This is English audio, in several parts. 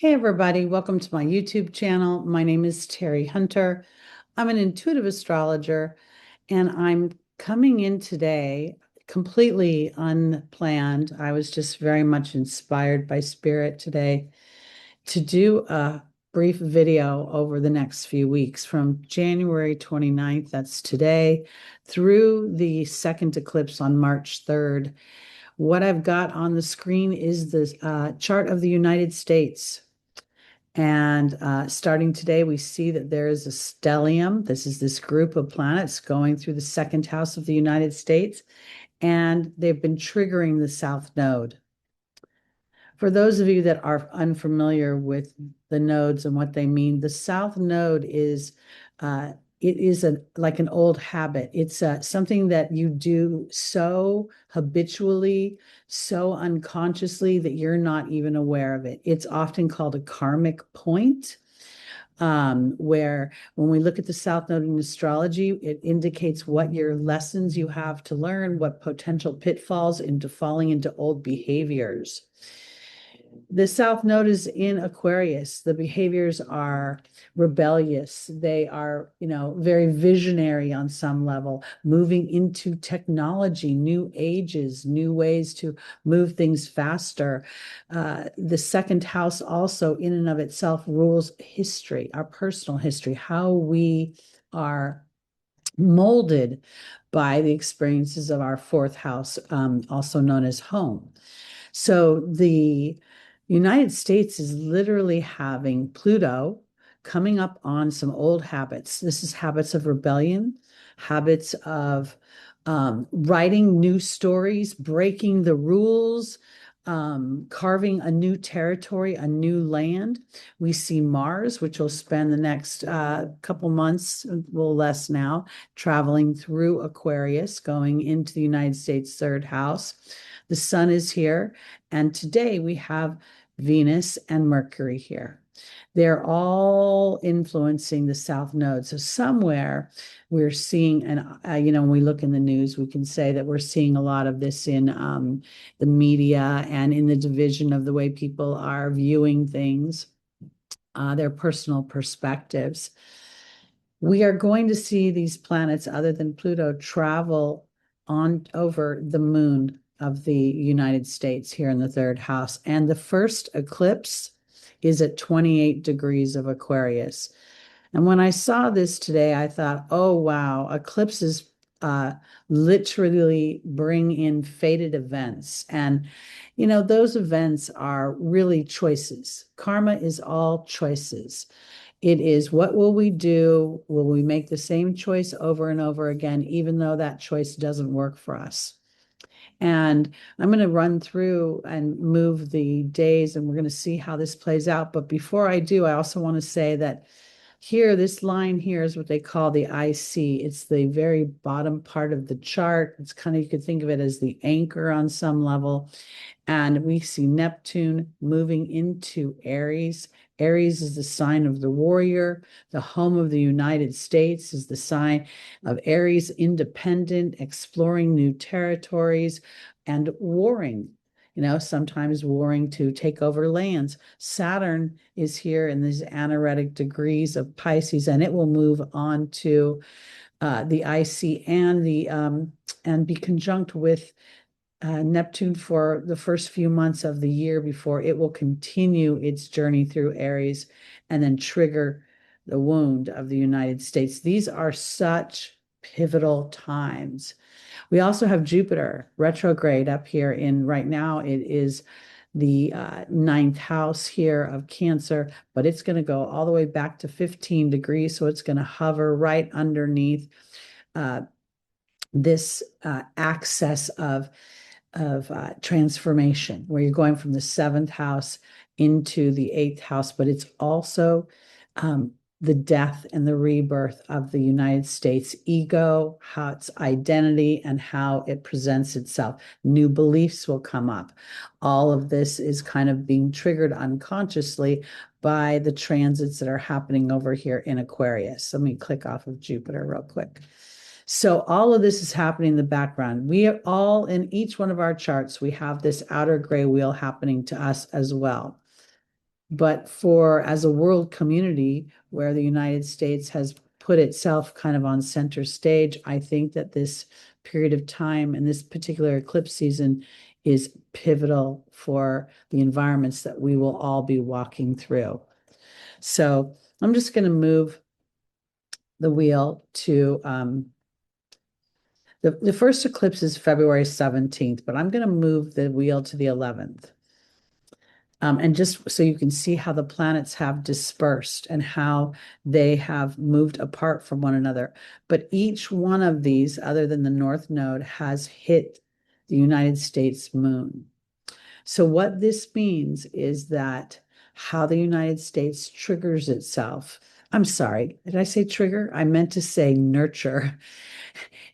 Hey everybody, welcome to my YouTube channel. My name is Terry Hunter. I'm an intuitive astrologer and I'm coming in today completely unplanned. I was just very much inspired by spirit today to do a brief video over the next few weeks from January 29th, that's today, through the second eclipse on March 3rd. What I've got on the screen is the chart of the United States. And starting today, we see that there is a stellium. This is this group of planets going through the second house of the United States, and they've been triggering the South Node. For those of you that are unfamiliar with the nodes and what they mean, the South Node is it is like an old habit. It's something that you do so habitually, so unconsciously that you're not even aware of it. It's often called a karmic point, where when we look at the South Node in astrology, it indicates what your lessons you have to learn, what potential pitfalls into falling into old behaviors. The South Node is in Aquarius. The behaviors are rebellious. They are, very visionary on some level, moving into technology, new ages, new ways to move things faster. The second house also in and of itself rules history, our personal history, how we are molded by the experiences of our fourth house, also known as home. So the United States is literally having Pluto coming up on some old habits. This is habits of rebellion, habits of writing new stories, breaking the rules, carving a new territory, a new land. We see Mars, which will spend the next couple months, a little less now, traveling through Aquarius, going into the United States third house. The sun is here, and today we have Venus and Mercury here. They're all influencing the South Node. So somewhere we're seeing, and when we look in the news, we can say that we're seeing a lot of this in the media and in the division of the way people are viewing things, their personal perspectives. We are going to see these planets, other than Pluto, travel on over the moon of the United States here in the third house. And the first eclipse is at 28 degrees of Aquarius. And when I saw this today, I thought, oh, wow, eclipses literally bring in fated events. And, those events are really choices. Karma is all choices. It is, what will we do? Will we make the same choice over and over again, even though that choice doesn't work for us? And I'm going to run through and move the days, and we're going to see how this plays out. But before I do, I also want to say that here, this line here is what they call the IC. It's the very bottom part of the chart. It's kind of, you could think of it as the anchor on some level. And we see Neptune moving into Aries. Aries is the sign of the warrior. The home of the United States is the sign of Aries, independent, exploring new territories, and warring. Sometimes warring to take over lands. Saturn is here in these anaretic degrees of Pisces, and it will move on to the IC and be conjunct with Neptune for the first few months of the year before it will continue its journey through Aries and then trigger the wound of the United States. These are such pivotal times. We also have Jupiter retrograde up here right now. It is the ninth house here of Cancer, but it's going to go all the way back to 15 degrees. So it's going to hover right underneath this axis of transformation, where you're going from the seventh house into the eighth house, but it's also the death and the rebirth of the United States ego, how its identity and how it presents itself. New beliefs will come up. All of this is kind of being triggered unconsciously by the transits that are happening over here in Aquarius. Let me click off of Jupiter real quick. So all of this is happening in the background. We are all, in each one of our charts, we have this outer gray wheel happening to us as well. But for as a world community where the United States has put itself kind of on center stage, I think that this period of time and this particular eclipse season is pivotal for the environments that we will all be walking through. So I'm just going to move the wheel to the first eclipse is February 17th, but I'm going to move the wheel to the 11th. And just so you can see how the planets have dispersed and how they have moved apart from one another. But each one of these, other than the North Node, has hit the United States moon. So what this means is that how the United States triggers itself. I'm sorry, did I say trigger? I meant to say nurture.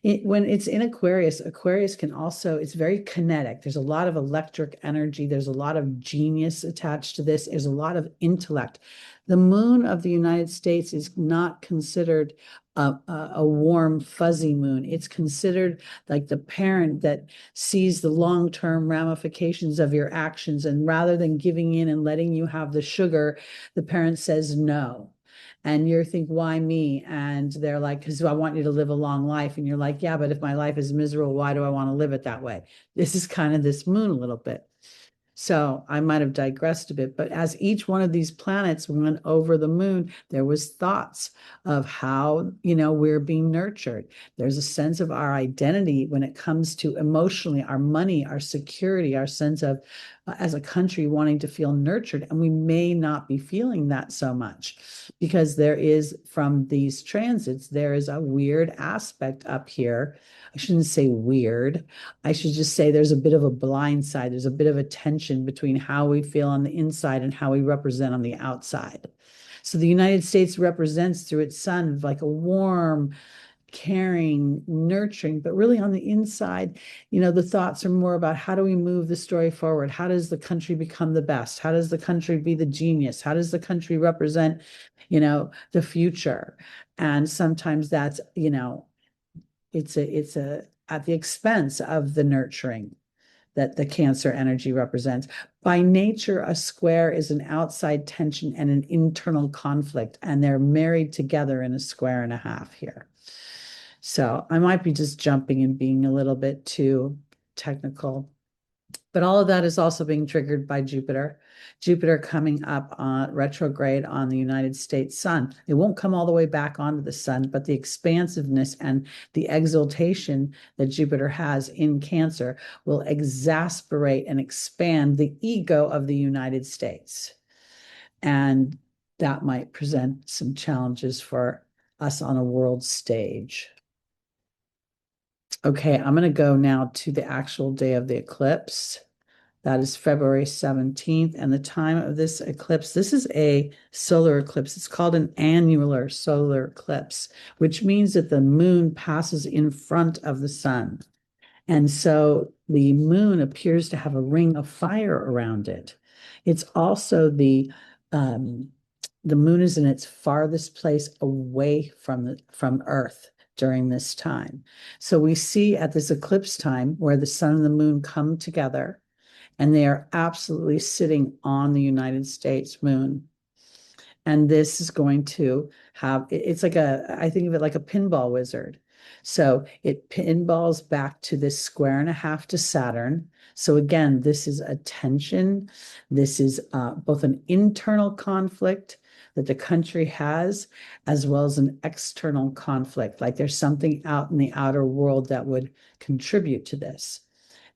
When it's in Aquarius, Aquarius can also, it's very kinetic. There's a lot of electric energy. There's a lot of genius attached to this. There's a lot of intellect. The moon of the United States is not considered a warm, fuzzy moon. It's considered like the parent that sees the long-term ramifications of your actions. And rather than giving in and letting you have the sugar, the parent says no. And you think, why me? And they're like, because I want you to live a long life. And you're like, yeah, but if my life is miserable, why do I want to live it that way? This is kind of this moon a little bit. So I might have digressed a bit, but as each one of these planets went over the moon, there was thoughts of how, we're being nurtured. There's a sense of our identity when it comes to emotionally, our money, our security, our sense of, as a country, wanting to feel nurtured. And we may not be feeling that so much because there is, from these transits, there is a weird aspect up here. I shouldn't say weird. I should just say there's a bit of a blind side. There's a bit of a tension between how we feel on the inside and how we represent on the outside. So the United States represents through its sun like a warm, caring, nurturing, but really on the inside, the thoughts are more about how do we move the story forward? How does the country become the best? How does the country be the genius? How does the country represent, the future? And sometimes that's, it's a at the expense of the nurturing that the Cancer energy represents. By nature, a square is an outside tension and an internal conflict, and they're married together in a square and a half here. So I might be just jumping and being a little bit too technical, but all of that is also being triggered by Jupiter. Jupiter coming up on retrograde on the United States sun. It won't come all the way back onto the sun, but the expansiveness and the exaltation that Jupiter has in Cancer will exasperate and expand the ego of the United States. And that might present some challenges for us on a world stage. Okay, I'm going to go now to the actual day of the eclipse. That is February 17th. And the time of this eclipse, this is a solar eclipse. It's called an annular solar eclipse, which means that the moon passes in front of the sun. And so the moon appears to have a ring of fire around it. It's also the moon is in its farthest place away from Earth during this time. So we see at this eclipse time where the sun and the moon come together, and they are absolutely sitting on the United States moon. And this is going to have, it's like I think of it like a pinball wizard. So it pinballs back to this square and a half to Saturn. So again, this is a tension. This is both an internal conflict that the country has, as well as an external conflict. Like there's something out in the outer world that would contribute to this.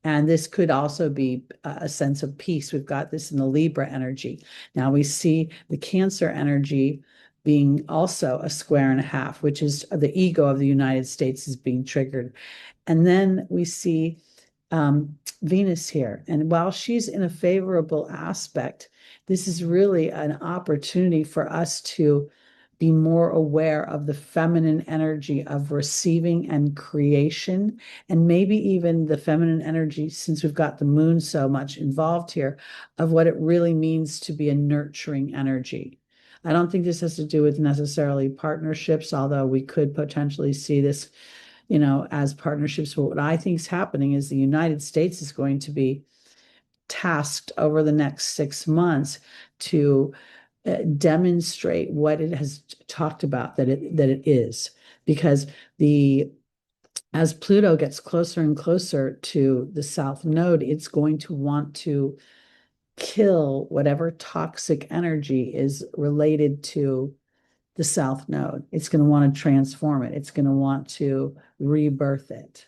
And this could also be a sense of peace. We've got this in the Libra energy. Now we see the Cancer energy being also a square and a half, which is the ego of the United States is being triggered. And then we see Venus here. And while she's in a favorable aspect, this is really an opportunity for us to be more aware of the feminine energy of receiving and creation, and maybe even the feminine energy, since we've got the moon so much involved here, of what it really means to be a nurturing energy. I don't think this has to do with necessarily partnerships, although we could potentially see this, as partnerships. But what I think is happening is the United States is going to be tasked over the next 6 months to demonstrate what it has talked about that it is, because the as Pluto gets closer and closer to the south node, it's going to want to kill whatever toxic energy is related to the south node. It's going to want to transform it. It's going to want to rebirth it.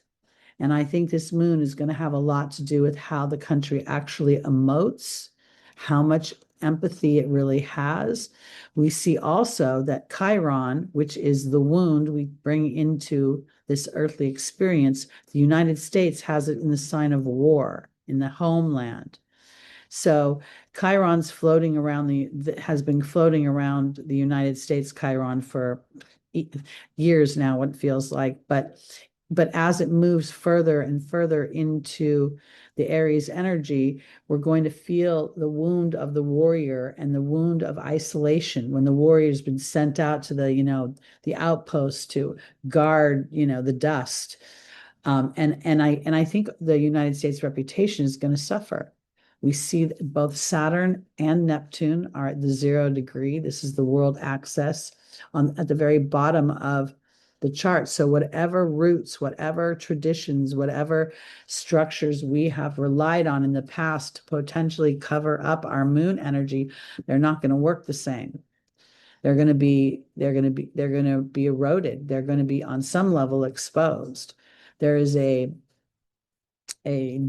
And I think this moon is going to have a lot to do with how the country actually emotes, how much empathy it really has. We see also that Chiron, which is the wound we bring into this earthly experience, the United States has it in the sign of war in the homeland. So Chiron's floating around has been floating around the United States, Chiron, for years now, what it feels like. But as it moves further and further into the Aries energy, we're going to feel the wound of the warrior and the wound of isolation when the warrior's been sent out to the outpost to guard, the dust. And I think the United States reputation is going to suffer. We see that both Saturn and Neptune are at the 0 degree. This is the world axis at the very bottom of the chart. So whatever roots, whatever traditions, whatever structures we have relied on in the past to potentially cover up our moon energy, they're not going to work the same. They're going to be eroded. They're going to be on some level exposed. There is a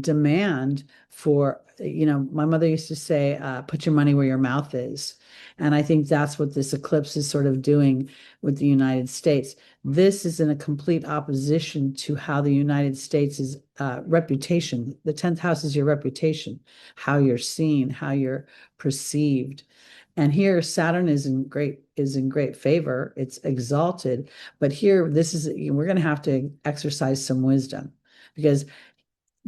demand for, my mother used to say, put your money where your mouth is. And I think that's what this eclipse is sort of doing with the United States. This is in a complete opposition to how the United States' reputation, the 10th house is your reputation, how you're seen, how you're perceived. And here Saturn is in great favor. It's exalted. But here, we're going to have to exercise some wisdom, because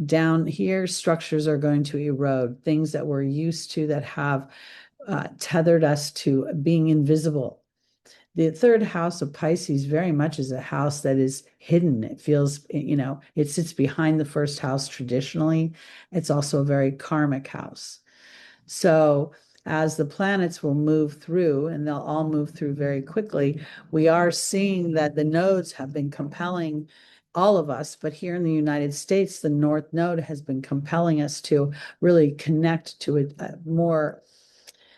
down here, structures are going to erode, things that we're used to that have tethered us to being invisible. The third house of Pisces very much is a house that is hidden. It feels, it sits behind the first house traditionally. It's also a very karmic house. So as the planets will move through, and they'll all move through very quickly, we are seeing that the nodes have been compelling all of us. But here in the United States, the North Node has been compelling us to really connect to a more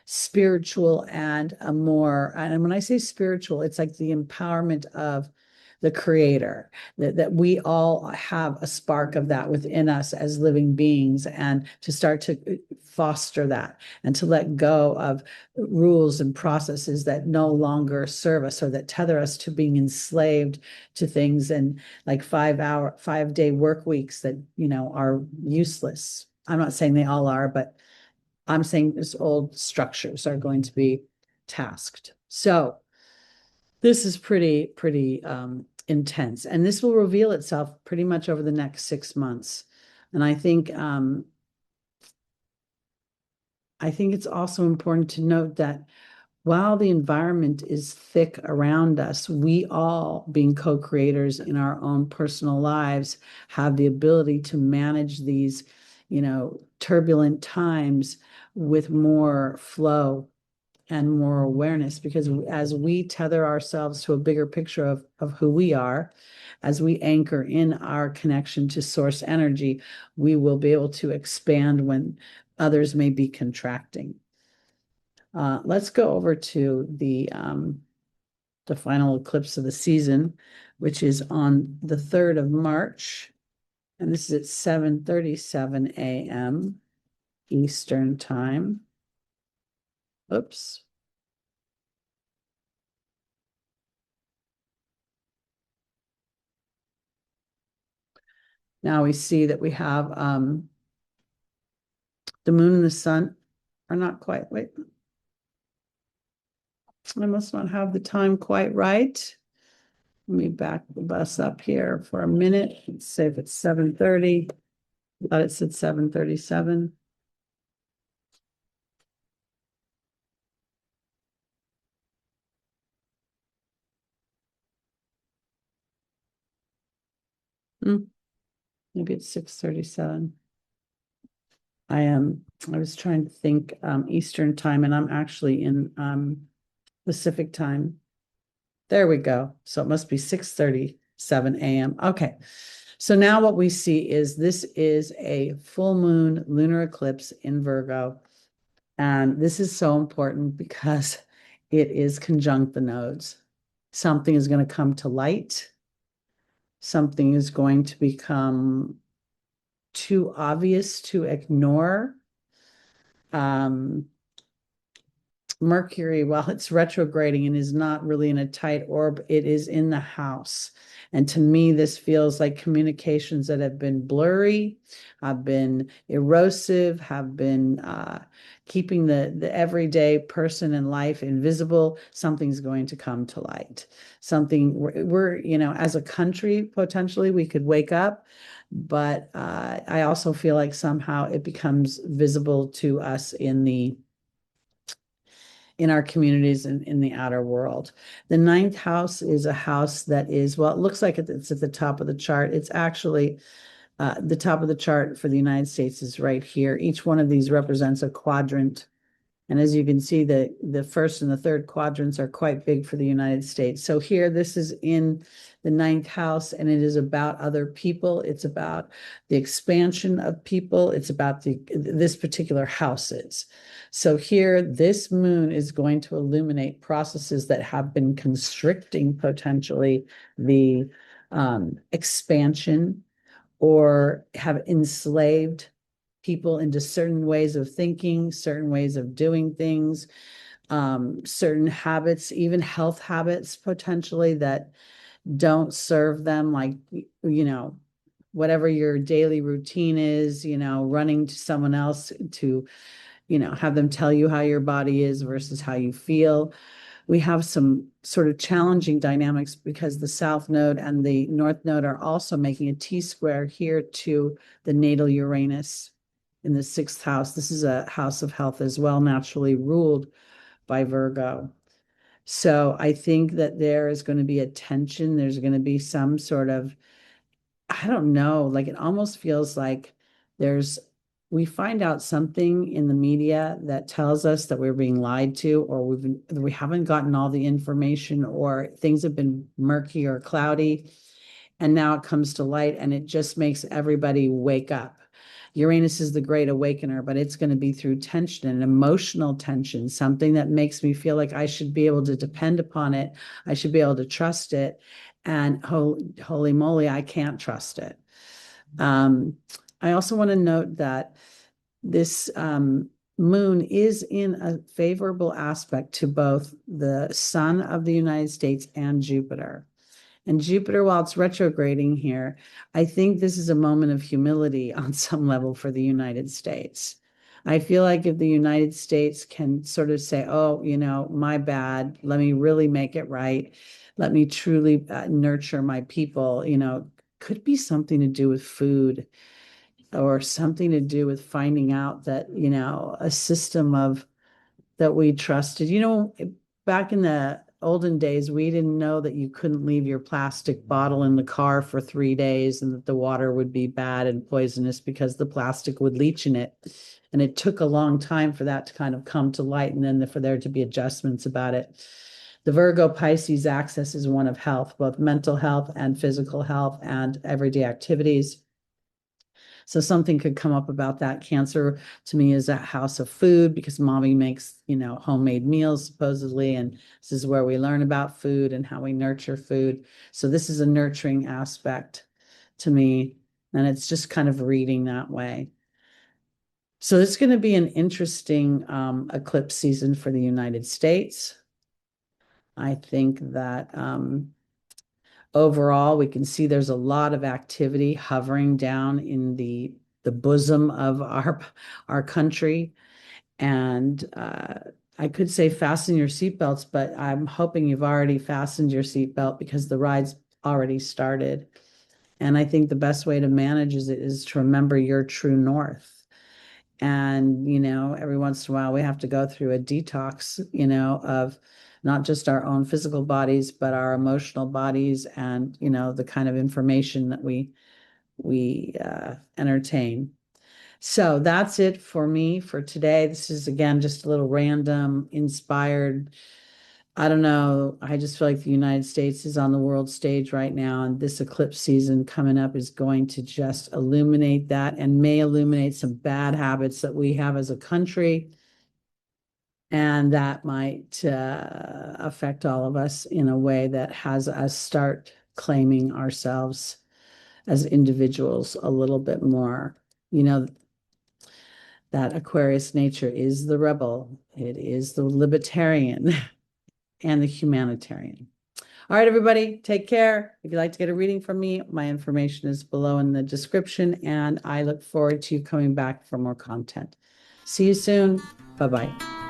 spiritual and and when I say spiritual, it's like the empowerment of the creator, that we all have a spark of that within us as living beings, and to start to foster that and to let go of rules and processes that no longer serve us, or that tether us to being enslaved to things, and like 5-day work weeks that are useless. I'm not saying they all are, but I'm saying these old structures are going to be tasked. So this is pretty intense, and this will reveal itself pretty much over the next 6 months. And I think it's also important to note that while the environment is thick around us, we all, being co-creators in our own personal lives, have the ability to manage these, turbulent times with more flow and more awareness, because as we tether ourselves to a bigger picture of who we are, as we anchor in our connection to source energy, we will be able to expand when others may be contracting. Let's go over to the final eclipse of the season, which is on the 3rd of March. And this is at 7:37 a.m. Eastern time. Oops. Now we see that we have the moon and the sun are not quite, wait. I must not have the time quite right. Let me back the bus up here for a minute. Let's say if it's 7:30. I thought it said 7:37. Maybe it's 6:37. I was trying to think Eastern time, and I'm actually in Pacific time. There we go. So it must be 6:37 a.m. Okay. So now what we see is this is a full moon lunar eclipse in Virgo. And this is so important because it is conjunct the nodes. Something is going to come to light. Something is going to become too obvious to ignore. Um, Mercury, while it's retrograding and is not really in a tight orb, it is in the house. And to me, this feels like communications that have been blurry, have been erosive, have been keeping the everyday person in life invisible. Something's going to come to light. Something as a country, potentially we could wake up. But I also feel like somehow it becomes visible to us in our communities and in the outer world. The ninth house is a house that is, well, it looks like it's at the top of the chart. It's actually the top of the chart for the United States is right here. Each one of these represents a quadrant. And as you can see, the first and the third quadrants are quite big for the United States. So here, this is in the ninth house, and it is about other people. It's about the expansion of people. It's about this particular houses. So here, this moon is going to illuminate processes that have been constricting potentially the expansion or have enslaved people into certain ways of thinking, certain ways of doing things, certain habits, even health habits potentially that don't serve them, like, whatever your daily routine is, running to someone else to, have them tell you how your body is versus how you feel. We have some sort of challenging dynamics because the South Node and the North Node are also making a T-square here to the natal Uranus in the sixth house. This is a house of health as well, naturally ruled by Virgo. So I think that there is going to be a tension. There's going to be some sort of, I don't know, like it almost feels like we find out something in the media that tells us that we're being lied to, or we haven't gotten all the information, or things have been murky or cloudy, and now it comes to light, and it just makes everybody wake up. Uranus is the great awakener, but it's going to be through tension and emotional tension, something that makes me feel like I should be able to depend upon it. I should be able to trust it. And holy moly, I can't trust it. I also want to note that this moon is in a favorable aspect to both the sun of the United States and Jupiter. And Jupiter, while it's retrograding here, I think this is a moment of humility on some level for the United States. I feel like if the United States can sort of say, oh, my bad, let me really make it right. Let me truly nurture my people, could be something to do with food or something to do with finding out that, a system of that we trusted. Back in the olden days, we didn't know that you couldn't leave your plastic bottle in the car for 3 days and that the water would be bad and poisonous because the plastic would leach in it. And it took a long time for that to kind of come to light and then for there to be adjustments about it. The Virgo Pisces axis is one of health, both mental health and physical health and everyday activities. So something could come up about that. Cancer to me is a house of food because mommy makes, homemade meals supposedly. And this is where we learn about food and how we nurture food. So this is a nurturing aspect to me. And it's just kind of reading that way. So it's going to be an interesting eclipse season for the United States. I think that overall, we can see there's a lot of activity hovering down in the bosom of our country. And I could say fasten your seatbelts, but I'm hoping you've already fastened your seatbelt because the ride's already started. And I think the best way to manage is to remember your true north. And, every once in a while we have to go through a detox, of not just our own physical bodies, but our emotional bodies and, the kind of information that we entertain. So that's it for me for today. This is again just a little random, inspired. I don't know. I just feel like the United States is on the world stage right now, and this eclipse season coming up is going to just illuminate that and may illuminate some bad habits that we have as a country. And that might affect all of us in a way that has us start claiming ourselves as individuals a little bit more. You know, that Aquarius nature is the rebel, it is the libertarian and the humanitarian. All right, everybody, take care. If you'd like to get a reading from me, my information is below in the description, and I look forward to you coming back for more content. See you soon. Bye bye.